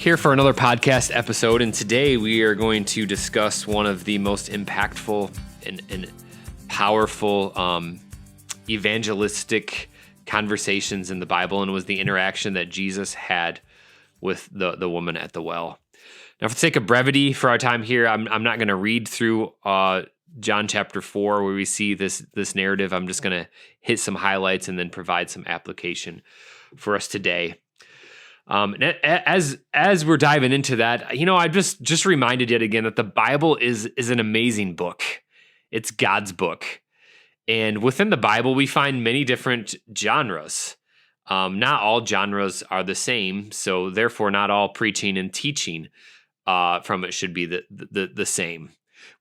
Here for another podcast episode, and today we are going to discuss one of the most impactful and powerful evangelistic conversations in the Bible, and it was the interaction that Jesus had with the woman at the well. Now, for the sake of brevity for our time here, I'm not going to read through John chapter 4 where we see this narrative. I'm just going to hit some highlights and then provide some application for us today. As we're diving into that, I just reminded yet again that the Bible is an amazing book. It's God's book. And within the Bible, we find many different genres. Not all genres are the same, so therefore not all preaching and teaching from it should be the same.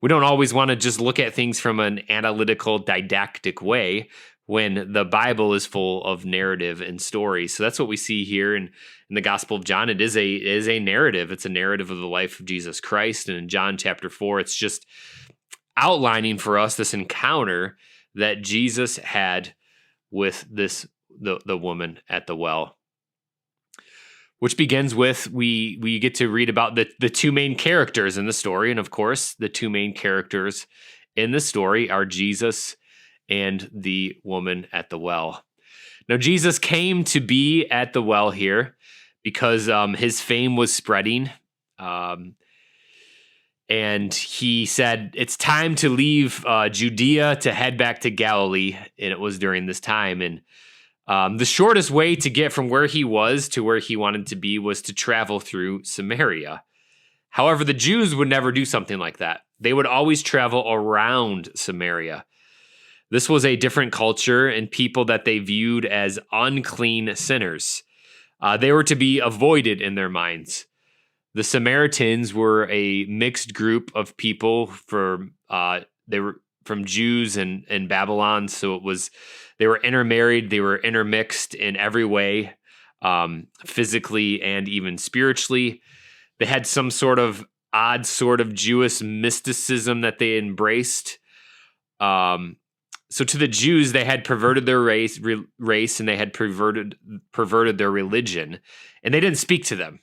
We don't always want to just look at things from an analytical, didactic way when the Bible is full of narrative and story. So that's what we see here in the Gospel of John. It is a narrative. It's a narrative of the life of Jesus Christ. And in John chapter 4, it's just outlining for us this encounter that Jesus had with the woman at the well, which begins with we get to read about the two main characters in the story. And of course, the two main characters in the story are Jesus and the woman at the well. Now, Jesus came to be at the well here because his fame was spreading. And he said, it's time to leave Judea to head back to Galilee. And it was during this time. And the shortest way to get from where he was to where he wanted to be was to travel through Samaria. However, the Jews would never do something like that. They would always travel around Samaria. This was a different culture and people that they viewed as unclean sinners. They were to be avoided in their minds. The Samaritans were a mixed group of people. They were from Jews and Babylon, so they were intermarried. They were intermixed in every way, physically and even spiritually. They had some sort of odd sort of Jewish mysticism that they embraced. So to the Jews, they had perverted their race, and they had perverted their religion, and they didn't speak to them.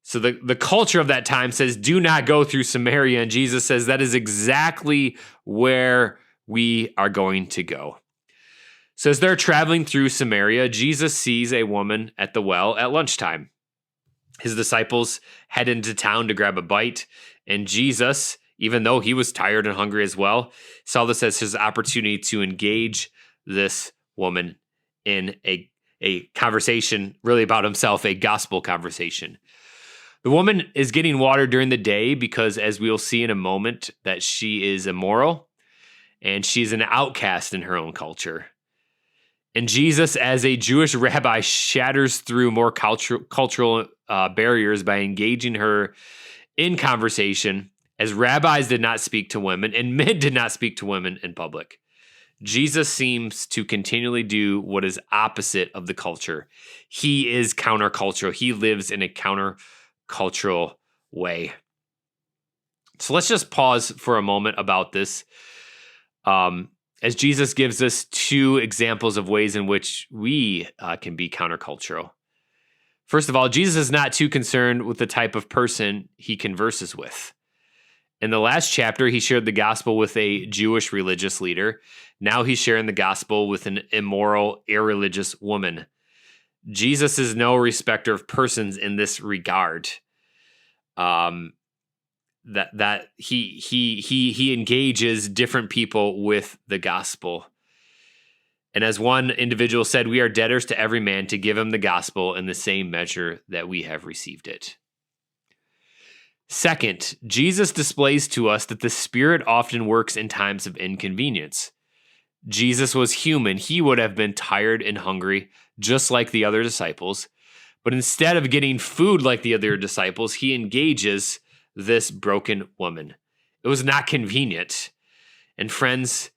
So the culture of that time says, do not go through Samaria, and Jesus says that is exactly where we are going to go. So as they're traveling through Samaria, Jesus sees a woman at the well at lunchtime. His disciples head into town to grab a bite, and Jesus, even though he was tired and hungry as well, saw this as his opportunity to engage this woman in a conversation really about himself, a gospel conversation. The woman is getting water during the day because, as we'll see in a moment, that she is immoral and she's an outcast in her own culture. And Jesus, as a Jewish rabbi, shatters through more cultural barriers by engaging her in conversation, as rabbis did not speak to women and men did not speak to women in public. Jesus seems to continually do what is opposite of the culture. He is countercultural. He lives in a countercultural way. So let's just pause for a moment about this, as Jesus gives us two examples of ways in which we can be countercultural. First of all, Jesus is not too concerned with the type of person he converses with. In the last chapter, he shared the gospel with a Jewish religious leader. Now he's sharing the gospel with an immoral, irreligious woman. Jesus is no respecter of persons in this regard. That he engages different people with the gospel. And as one individual said, we are debtors to every man to give him the gospel in the same measure that we have received it. Second, Jesus displays to us that the Spirit often works in times of inconvenience. Jesus was human. He would have been tired and hungry, just like the other disciples. But instead of getting food like the other disciples, he engages this broken woman. It was not convenient. And friends,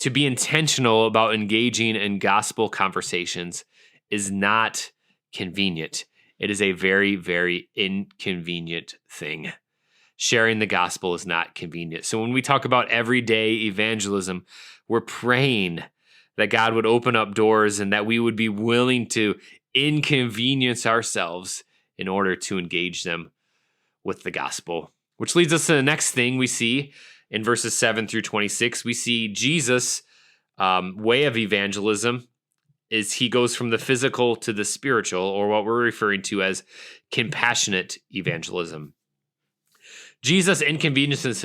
to be intentional about engaging in gospel conversations is not convenient. It is a very, very inconvenient thing. Sharing the gospel is not convenient. So when we talk about everyday evangelism, we're praying that God would open up doors and that we would be willing to inconvenience ourselves in order to engage them with the gospel. Which leads us to the next thing we see in verses 7 through 26. We see Jesus' way of evangelism is he goes from the physical to the spiritual, or what we're referring to as compassionate evangelism. Jesus inconveniences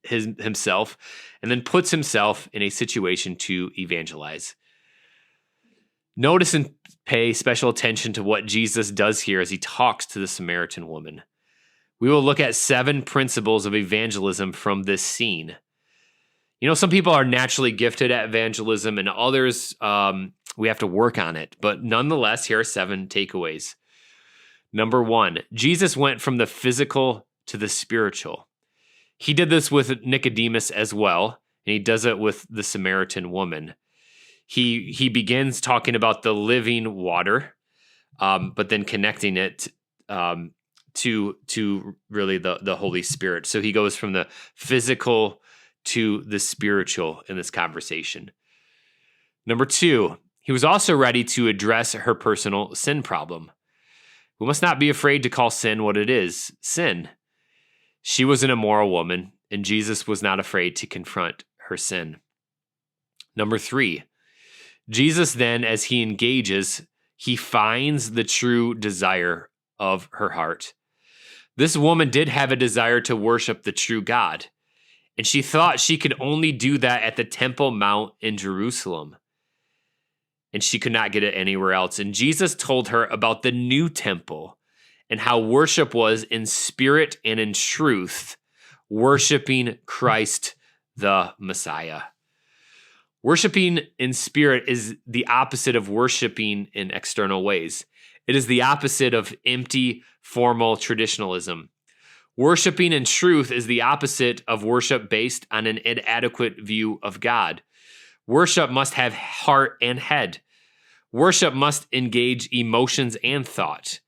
himself and then puts himself in a situation to evangelize. Notice and pay special attention to what Jesus does here as he talks to the Samaritan woman. We will look at 7 principles of evangelism from this scene. You know, some people are naturally gifted at evangelism and others, we have to work on it. But nonetheless, here are 7 takeaways. Number 1, Jesus went from the physical to the spiritual. He did this with Nicodemus as well, and he does it with the Samaritan woman. He begins talking about the living water, but then connecting it to really the Holy Spirit. So he goes from the physical to the spiritual in this conversation. Number 2, he was also ready to address her personal sin problem. We must not be afraid to call sin what it is, sin. She was an immoral woman, and Jesus was not afraid to confront her sin. Number 3, Jesus then, as he engages, he finds the true desire of her heart. This woman did have a desire to worship the true God, and she thought she could only do that at the Temple Mount in Jerusalem, and she could not get it anywhere else. And Jesus told her about the new temple and how worship was in spirit and in truth, worshiping Christ the Messiah. Worshiping in spirit is the opposite of worshiping in external ways. It is the opposite of empty, formal traditionalism. Worshiping in truth is the opposite of worship based on an inadequate view of God. Worship must have heart and head. Worship must engage emotions and thought.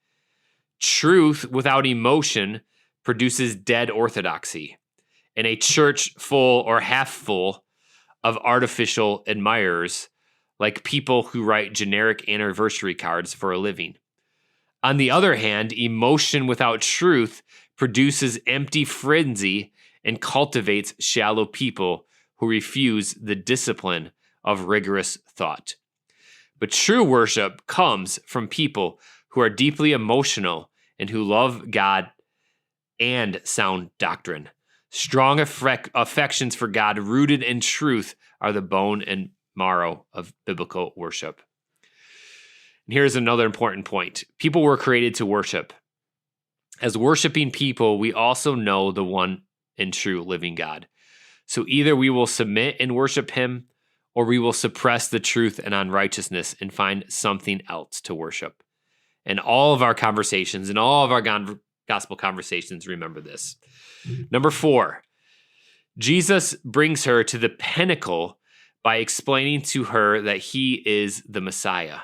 Truth without emotion produces dead orthodoxy, and a church full or half full of artificial admirers, like people who write generic anniversary cards for a living. On the other hand, emotion without truth produces empty frenzy and cultivates shallow people who refuse the discipline of rigorous thought. But true worship comes from people who are deeply emotional and who love God and sound doctrine. Strong affections for God rooted in truth are the bone and marrow of biblical worship. And here's another important point. People were created to worship. As worshiping people, we also know the one and true living God. So either we will submit and worship him, or we will suppress the truth and unrighteousness and find something else to worship. And all of our conversations and all of our gospel conversations, remember this. Number 4, Jesus brings her to the pinnacle by explaining to her that he is the Messiah.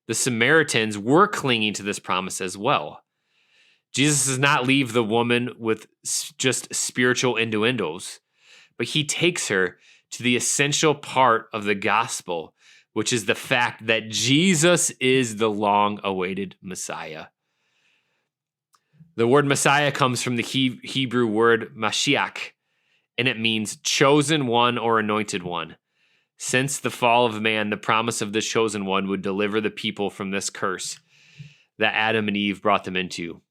The Samaritans were clinging to this promise as well. Jesus does not leave the woman with just spiritual innuendos, but he takes her to the essential part of the gospel, which is the fact that Jesus is the long-awaited Messiah. The word Messiah comes from the Hebrew word Mashiach, and it means chosen one or anointed one. Since the fall of man, the promise of this chosen one would deliver the people from this curse that Adam and Eve brought them into,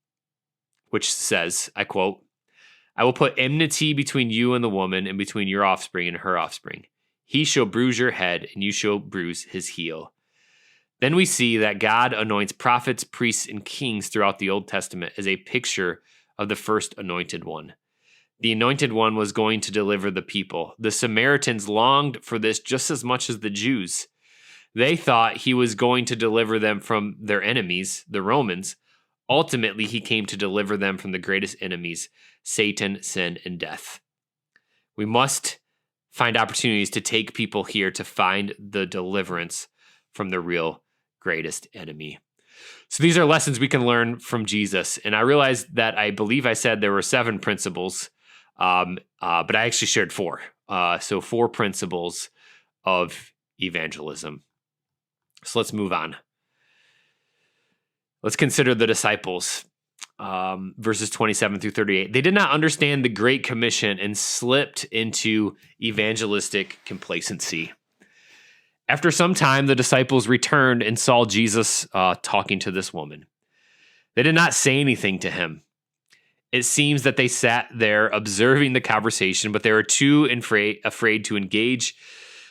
which says, I quote, "I will put enmity between you and the woman, and between your offspring and her offspring. He shall bruise your head, and you shall bruise his heel." Then we see that God anoints prophets, priests, and kings throughout the Old Testament as a picture of the first anointed one. The anointed one was going to deliver the people. The Samaritans longed for this just as much as the Jews. They thought he was going to deliver them from their enemies, the Romans. Ultimately, he came to deliver them from the greatest enemies, Satan, sin, and death. We must find opportunities to take people here to find the deliverance from the real greatest enemy. So these are lessons we can learn from Jesus. And I realized that I believe I said there were 7 principles, but I actually shared 4. So 4 principles of evangelism. So let's move on. Let's consider the disciples, verses 27 through 38. They did not understand the Great Commission and slipped into evangelistic complacency. After some time, the disciples returned and saw Jesus talking to this woman. They did not say anything to him. It seems that they sat there observing the conversation, but they were too afraid to engage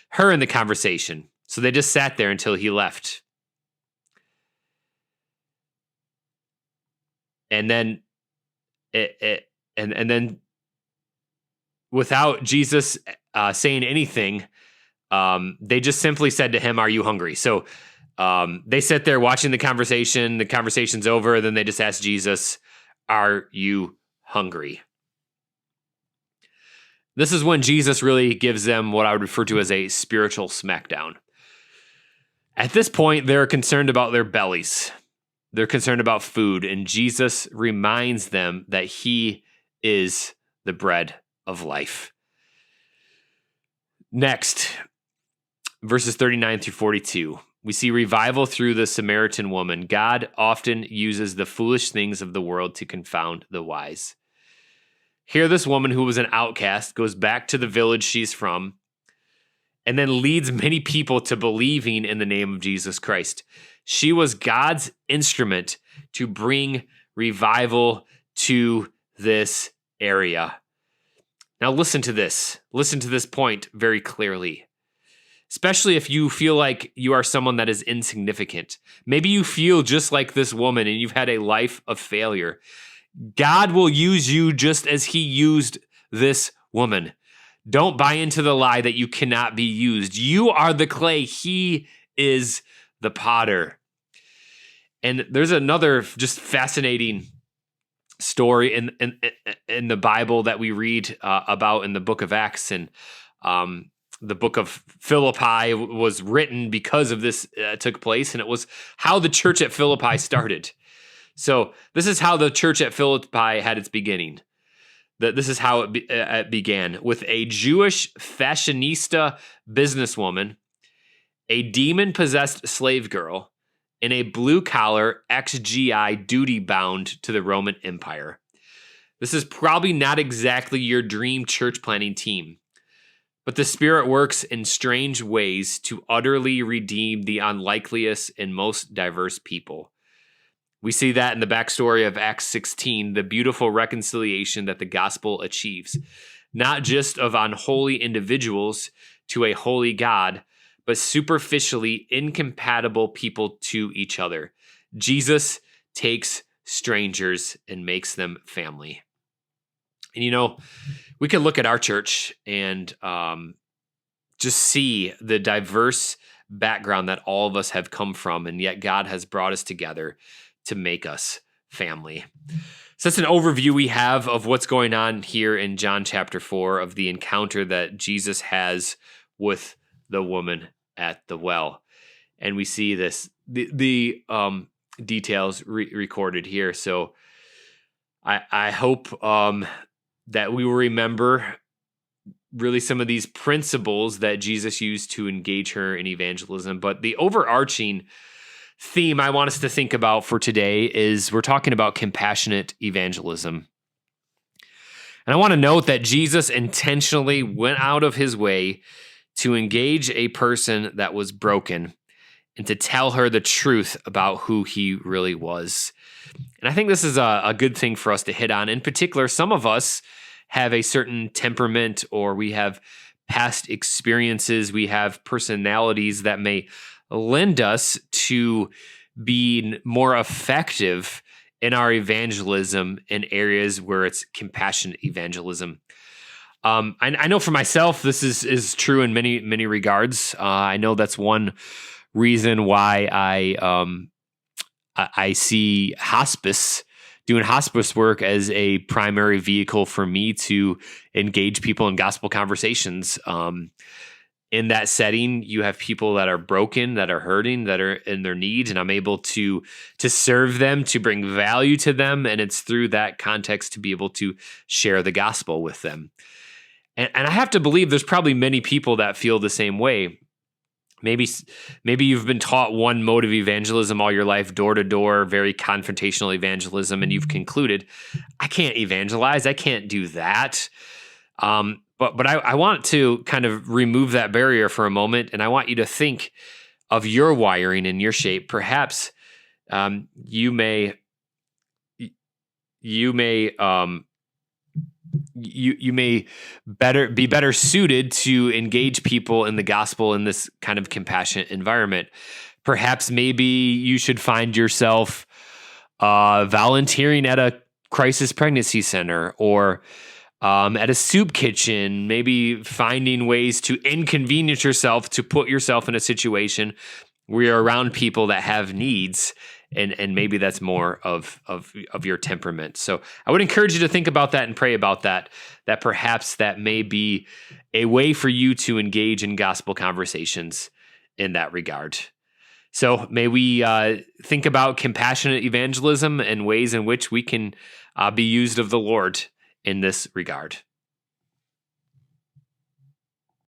her in the conversation. So they just sat there until he left. And then and then without Jesus saying anything, they just simply said to him, "Are you hungry?" So they sit there watching the conversation. The conversation's over. Then they just ask Jesus, "Are you hungry?" This is when Jesus really gives them what I would refer to as a spiritual smackdown. At this point, they're concerned about their bellies. They're concerned about food, and Jesus reminds them that he is the bread of life. Next, verses 39 through 42. We see revival through the Samaritan woman. God often uses the foolish things of the world to confound the wise. Here, this woman who was an outcast goes back to the village she's from and then leads many people to believing in the name of Jesus Christ. She was God's instrument to bring revival to this area. Now listen to this. Listen to this point very clearly. Especially if you feel like you are someone that is insignificant. Maybe you feel just like this woman and you've had a life of failure. God will use you just as he used this woman. Don't buy into the lie that you cannot be used. You are the clay. He is the potter. And there's another just fascinating story in the Bible that we read about in the book of Acts. And the book of Philippi was written because of this took place. And it was how the church at Philippi started. So this is how the church at Philippi had its beginning. This is how it began with a Jewish fashionista businesswoman, a demon-possessed slave girl, and a blue-collar ex-GI duty-bound to the Roman Empire. This is probably not exactly your dream church planting team, but the Spirit works in strange ways to utterly redeem the unlikeliest and most diverse people. We see that in the backstory of Acts 16, the beautiful reconciliation that the gospel achieves, not just of unholy individuals to a holy God, but superficially incompatible people to each other. Jesus takes strangers and makes them family. And we can look at our church and just see the diverse background that all of us have come from, and yet God has brought us together to make us family. So that's an overview we have of what's going on here in John chapter 4 of the encounter that Jesus has with the woman at the well. And we see the details recorded here. So I hope that we will remember really some of these principles that Jesus used to engage her in evangelism. But the overarching theme I want us to think about for today is we're talking about compassionate evangelism. And I want to note that Jesus intentionally went out of his way to engage a person that was broken and to tell her the truth about who he really was. And I think this is a good thing for us to hit on. In particular, some of us have a certain temperament, or we have past experiences, we have personalities that may lend us to being more effective in our evangelism in areas where it's compassionate evangelism. I know for myself, this is true in many regards. I know that's one reason why I see doing hospice work as a primary vehicle for me to engage people in gospel conversations. In that setting, you have people that are broken, that are hurting, that are in their needs, and I'm able to serve them, to bring value to them, and it's through that context to be able to share the gospel with them. And I have to believe there's probably many people that feel the same way. Maybe maybe you've been taught one mode of evangelism all your life, door to door, very confrontational evangelism, and you've concluded, I can't evangelize, I can't do that. But I want to kind of remove that barrier for a moment, and I want you to think of your wiring and your shape. Perhaps you may you may you may be better suited to engage people in the gospel in this kind of compassionate environment. Perhaps maybe you should find yourself volunteering at a crisis pregnancy center, or at a soup kitchen, maybe finding ways to inconvenience yourself to put yourself in a situation where you're around people that have needs, and maybe that's more of your temperament. So I would encourage you to think about that and pray about that perhaps that may be a way for you to engage in gospel conversations in that regard. So may we think about compassionate evangelism and ways in which we can be used of the Lord in this regard.